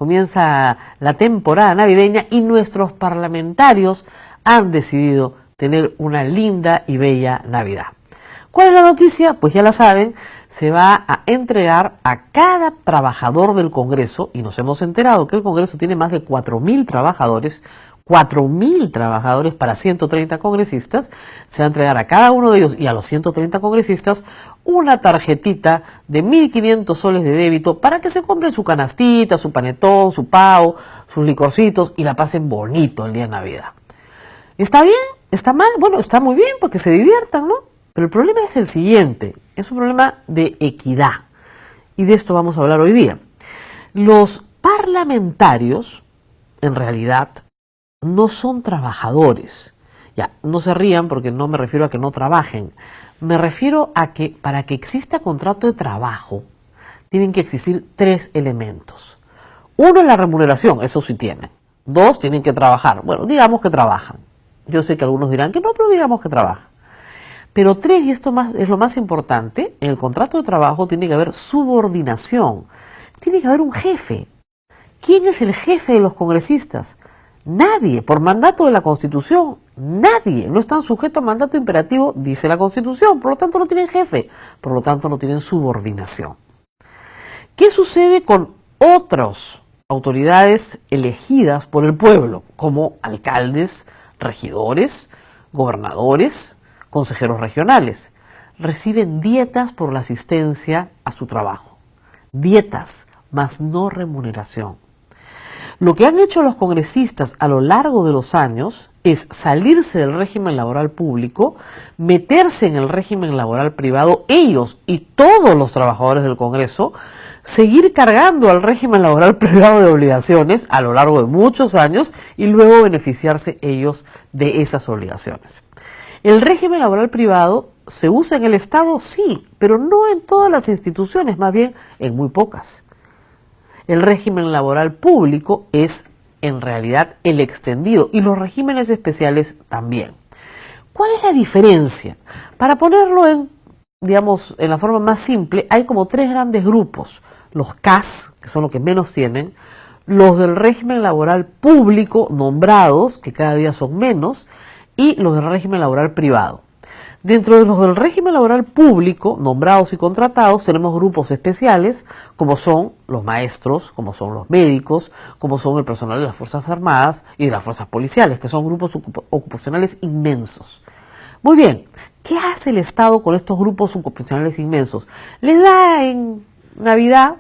comienza la temporada navideña y nuestros parlamentarios han decidido tener una linda y bella Navidad. ¿Cuál es la noticia? Pues ya la saben, se va a entregar a cada trabajador del Congreso, y nos hemos enterado que el Congreso tiene más de 4.000 trabajadores, 4.000 trabajadores para 130 congresistas, se va a entregar a cada uno de ellos y a los 130 congresistas una tarjetita de 1.500 soles de débito para que se compren su canastita, su panetón, su pavo, sus licorcitos y la pasen bonito el día de Navidad. ¿Está bien? ¿Está mal? Bueno, está muy bien porque se diviertan, ¿no? Pero el problema es el siguiente, es un problema de equidad. Y de esto vamos a hablar hoy día. Los parlamentarios, en realidad, no son trabajadores. Ya, no se rían porque no me refiero a que no trabajen. Me refiero a que para que exista contrato de trabajo, tienen que existir 3 elementos. Uno es la remuneración, eso sí tienen. 2, tienen que trabajar. Bueno, digamos que trabajan. Yo sé que algunos dirán que no, pero digamos que trabajan. Pero 3, y esto es lo más importante, en el contrato de trabajo tiene que haber subordinación. Tiene que haber un jefe. ¿Quién es el jefe de los congresistas? Nadie, por mandato de la Constitución, nadie. No están sujetos a mandato imperativo, dice la Constitución, por lo tanto no tienen jefe, por lo tanto no tienen subordinación. ¿Qué sucede con otras autoridades elegidas por el pueblo, como alcaldes, regidores, gobernadores, consejeros regionales? Reciben dietas por la asistencia a su trabajo. Dietas, más no remuneración. Lo que han hecho los congresistas a lo largo de los años es salirse del régimen laboral público, meterse en el régimen laboral privado, ellos y todos los trabajadores del Congreso, seguir cargando al régimen laboral privado de obligaciones a lo largo de muchos años y luego beneficiarse ellos de esas obligaciones. ¿El régimen laboral privado se usa en el Estado? Sí, pero no en todas las instituciones, más bien en muy pocas. El régimen laboral público es en realidad el extendido y los regímenes especiales también. ¿Cuál es la diferencia? Para ponerlo en la forma más simple, hay como 3 grandes grupos. Los CAS, que son los que menos tienen, los del régimen laboral público nombrados, que cada día son menos, y los del régimen laboral privado. Dentro de los del régimen laboral público, nombrados y contratados, tenemos grupos especiales, como son los maestros, como son los médicos, como son el personal de las Fuerzas Armadas y de las Fuerzas Policiales, que son grupos ocupacionales inmensos. Muy bien, ¿qué hace el Estado con estos grupos ocupacionales inmensos? Les da en Navidad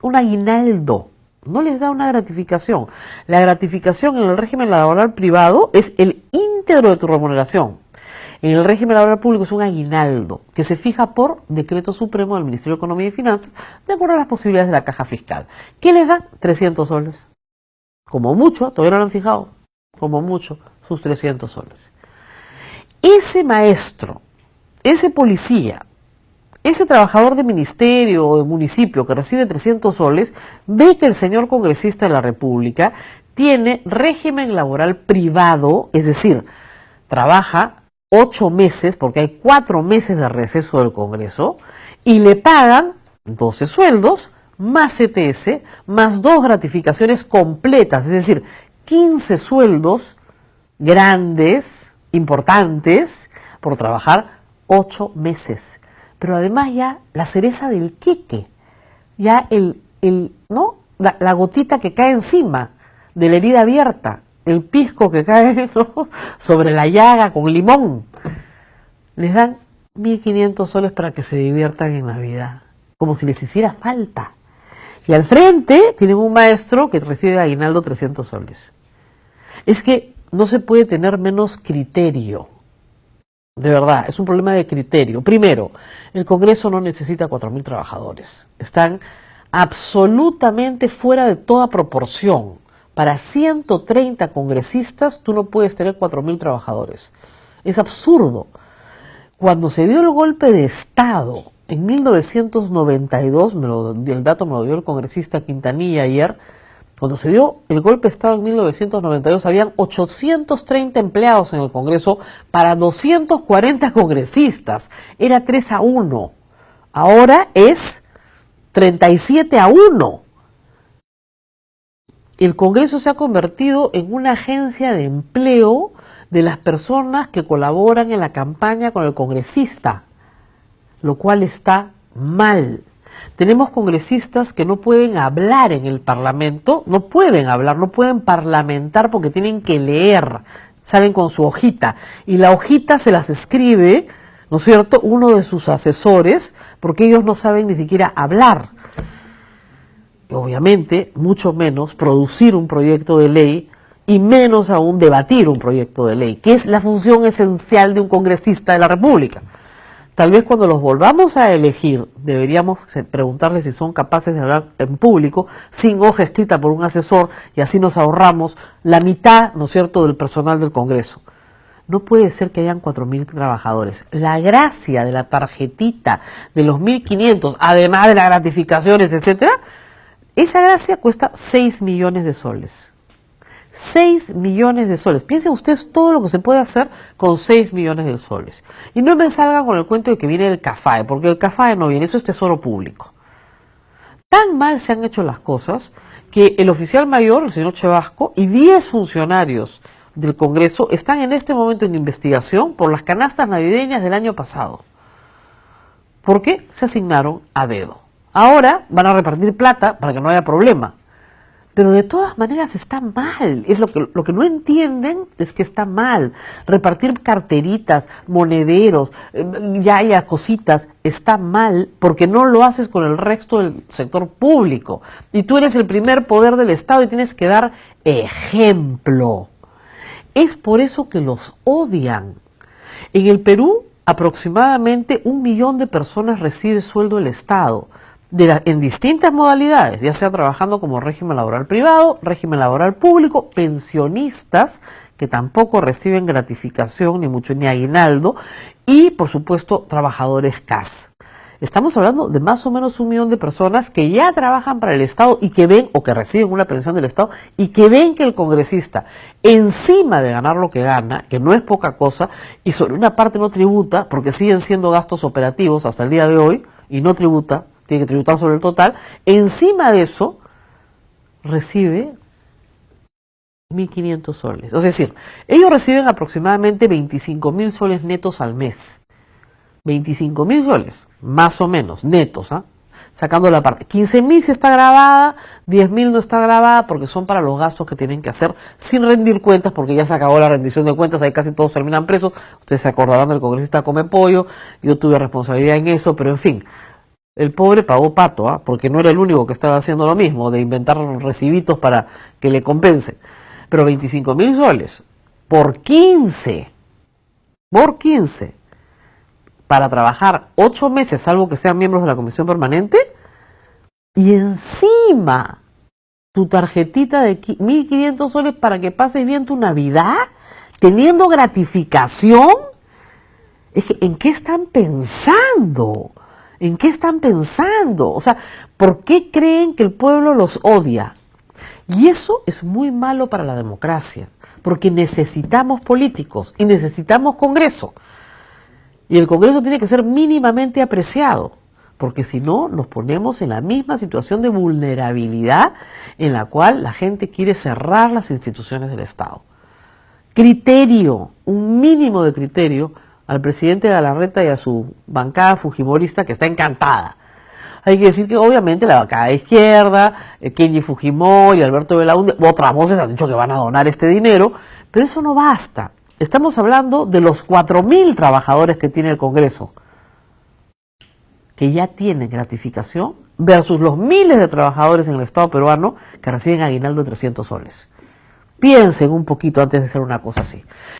un aguinaldo, no les da una gratificación. La gratificación en el régimen laboral privado es el íntegro de tu remuneración. En el régimen laboral público es un aguinaldo que se fija por decreto supremo del Ministerio de Economía y Finanzas de acuerdo a las posibilidades de la caja fiscal. ¿Qué les dan? 300 soles. Como mucho, todavía no lo han fijado, como mucho, sus 300 soles. Ese maestro, ese policía, ese trabajador de ministerio o de municipio que recibe 300 soles, ve que el señor congresista de la República tiene régimen laboral privado, es decir, trabaja 8 meses, porque hay 4 meses de receso del Congreso, y le pagan 12 sueldos, más CTS, más 2 gratificaciones completas, es decir, 15 sueldos grandes, importantes, por trabajar 8 meses. Pero además ya la cereza del queque, ya la gotita que cae encima de la herida abierta, el pisco que cae, ¿no?, sobre la llaga con limón. Les dan 1.500 soles para que se diviertan en Navidad, como si les hiciera falta. Y al frente tienen un maestro que recibe aguinaldo 300 soles. Es que no se puede tener menos criterio. De verdad, es un problema de criterio. Primero, el Congreso no necesita 4.000 trabajadores. Están absolutamente fuera de toda proporción. Para 130 congresistas, tú no puedes tener 4.000 trabajadores. Es absurdo. Cuando se dio el golpe de Estado en 1992, el dato me lo dio el congresista Quintanilla ayer, cuando se dio el golpe de Estado en 1992, habían 830 empleados en el Congreso para 240 congresistas. Era 3-1. Ahora es 37-1. el Congreso se ha convertido en una agencia de empleo de las personas que colaboran en la campaña con el congresista, lo cual está mal. Tenemos congresistas que no pueden hablar en el Parlamento, no pueden hablar, no pueden parlamentar porque tienen que leer, salen con su hojita y la hojita se las escribe, ¿no es cierto?, uno de sus asesores, porque ellos no saben ni siquiera hablar. Obviamente, mucho menos producir un proyecto de ley y menos aún debatir un proyecto de ley, que es la función esencial de un congresista de la República. Tal vez cuando los volvamos a elegir, deberíamos preguntarles si son capaces de hablar en público, sin hoja escrita por un asesor, y así nos ahorramos la mitad, ¿no es cierto?, del personal del Congreso. No puede ser que hayan 4.000 trabajadores. La gracia de la tarjetita de los 1.500, además de las gratificaciones, etcétera, esa gracia cuesta 6 millones de soles. 6 millones de soles. Piensen ustedes todo lo que se puede hacer con 6 millones de soles. Y no me salgan con el cuento de que viene el CAFAE, porque el CAFAE no viene, eso es tesoro público. Tan mal se han hecho las cosas que el oficial mayor, el señor Chevasco, y 10 funcionarios del Congreso están en este momento en investigación por las canastas navideñas del año pasado. ¿Por qué? Se asignaron a dedo. Ahora van a repartir plata para que no haya problema. Pero de todas maneras está mal. Es lo que no entienden es que está mal. Repartir carteritas, monederos, ya cositas, está mal porque no lo haces con el resto del sector público. Y tú eres el primer poder del Estado y tienes que dar ejemplo. Es por eso que los odian. En el Perú, aproximadamente 1 millón de personas recibe sueldo del Estado. En distintas modalidades, ya sea trabajando como régimen laboral privado, régimen laboral público, pensionistas que tampoco reciben gratificación, ni aguinaldo, y por supuesto trabajadores CAS. Estamos hablando de más o menos 1 millón de personas que ya trabajan para el Estado y que ven, o que reciben una pensión del Estado, y que ven que el congresista, encima de ganar lo que gana, que no es poca cosa, y sobre una parte no tributa, porque siguen siendo gastos operativos hasta el día de hoy, y no tributa, tiene que tributar sobre el total, encima de eso recibe 1.500 soles. Es decir, ellos reciben aproximadamente 25.000 soles netos al mes. 25.000 soles, más o menos, netos, sacando la parte. 15.000 si está grabada, 10.000 no está grabada porque son para los gastos que tienen que hacer sin rendir cuentas, porque ya se acabó la rendición de cuentas, ahí casi todos terminan presos. Ustedes se acordarán del congresista Come Pollo, yo tuve responsabilidad en eso, pero en fin. El pobre pagó pato, porque no era el único que estaba haciendo lo mismo, de inventar recibitos para que le compense. Pero 25.000 soles por 15, para trabajar 8 meses, salvo que sean miembros de la comisión permanente, y encima tu tarjetita de 1.500 soles para que pases bien tu Navidad, teniendo gratificación. Es que, ¿en qué están pensando? ¿En qué están pensando? O sea, ¿por qué creen que el pueblo los odia? Y eso es muy malo para la democracia, porque necesitamos políticos y necesitamos Congreso. Y el Congreso tiene que ser mínimamente apreciado, porque si no nos ponemos en la misma situación de vulnerabilidad en la cual la gente quiere cerrar las instituciones del Estado. Criterio, un mínimo de criterio al presidente Galarreta y a su bancada fujimorista, que está encantada. Hay que decir que obviamente la bancada de izquierda, Kenji Fujimori, Alberto Belaúnde, otras voces han dicho que van a donar este dinero, pero eso no basta. Estamos hablando de los 4.000 trabajadores que tiene el Congreso, que ya tienen gratificación, versus los miles de trabajadores en el Estado peruano que reciben aguinaldo de 300 soles. Piensen un poquito antes de hacer una cosa así.